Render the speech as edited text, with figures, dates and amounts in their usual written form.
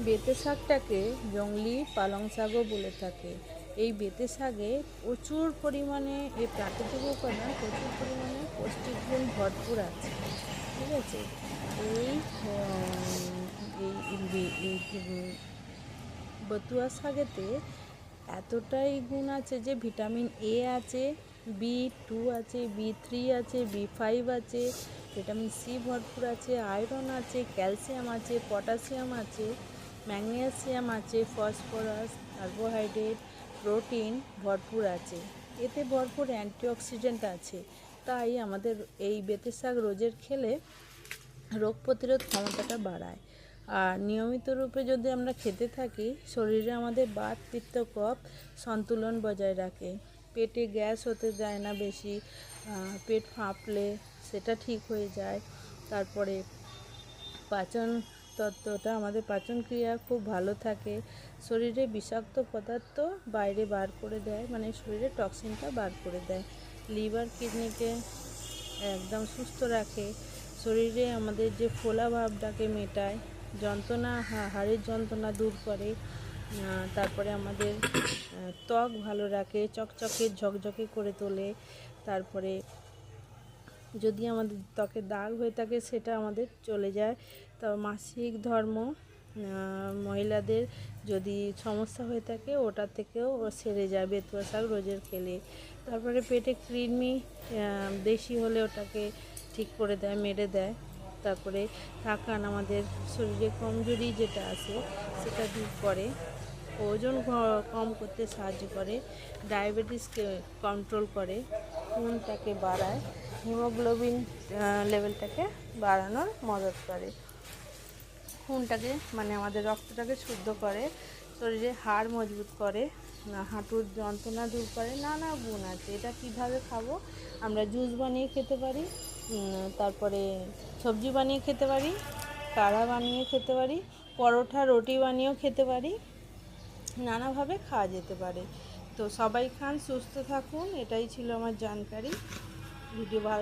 বেতে শাকটাকে জংলি পালং শাকও বলে থাকে। এই বেতে শাকে প্রচুর পরিমাণে এই প্রাকৃতিক উপাদান, প্রচুর পরিমাণে পুষ্টিক গুণ ভরপুর আছে। ঠিক আছে। এই বতুয়া শাকেতে এতটাই গুণ আছে যে ভিটামিন এ আছে, B2 আছে, B3 আছে, B5 আছে, ভিটামিন সি ভরপুর আছে, আয়রন আছে, ক্যালসিয়াম আছে, পটাশিয়াম আছে, ম্যাগনেসিয়াম আছে, ফসফরাস, কার্বোহাইড্রেট, প্রোটিন ভরপুর আছে। এতে ভরপুর অ্যান্টিঅক্সিডেন্ট আছে। তাই আমাদের এই বেতে শাক রোজের খেলে রোগ প্রতিরোধ ক্ষমতাটা বাড়ায়। আর নিয়মিত রূপে যদি আমরা খেতে থাকি, শরীরে আমাদের বাত, পিত্ত, কফ সন্তুলন বজায় রাখে। পেটে গ্যাস হতে দেয় না বেশি, পেট ফাঁপলে সেটা ঠিক হয়ে যায়। তারপরে পাচন তত্ত্বটা, আমাদের পাচন ক্রিয়া খুব ভালো থাকে। শরীরে বিষাক্ত পদার্থ বাইরে বার করে দেয়, মানে শরীরে টক্সিনটা বার করে দেয়। লিভার, কিডনিকে একদম সুস্থ রাখে। শরীরে আমাদের যে ফোলা ভাবটাকে মেটায়, যন্ত্রণা, হাড়ের যন্ত্রণা দূর করে। তারপরে আমাদের ত্বক ভালো রাখে, চকচকে ঝকঝকে করে তোলে। তারপরে যদি আমাদের ত্বকে দাগ হয়ে থাকে সেটা আমাদের চলে যায়। তো মাসিক ধর্ম মহিলাদের যদি সমস্যা হয়ে থাকে ওটা থেকেও সেরে যায় বেতুয়া শাক রোজের খেলে। তারপরে পেটে কৃমি বেশি হলে ওটাকে ঠিক করে দেয়, মেরে দেয়। তারপরে থাকান, আমাদের শরীরে কমজোরি যেটা আছে সেটা দূর করে, ওজন কম করতে সাহায্য করে, ডায়াবেটিসকে কন্ট্রোল করে, খুনটাকে বাড়ায়, হিমোগ্লোবিন লেভেলটাকে বাড়ানোর মদত করে, খুনটাকে মানে আমাদের রক্তটাকে শুদ্ধ করে, শরীরে হাড় মজবুত করে, হাঁটুর যন্ত্রণা দূর করে। নানা গুণ আছে। এটা কিভাবে খাবো? আমরা জুস বানিয়ে খেতে পারি, তারপরে সবজি বানিয়ে খেতে পারি, কাঢ়া বানিয়ে খেতে পারি, পরোটা রুটি বানিয়েও খেতে পারি, নানাভাবে খাওয়া যেতে পারে। তো সবাই খান, সুস্থ থাকুন। এটাই ছিল আমার জানকারি। ভিডিও ভালো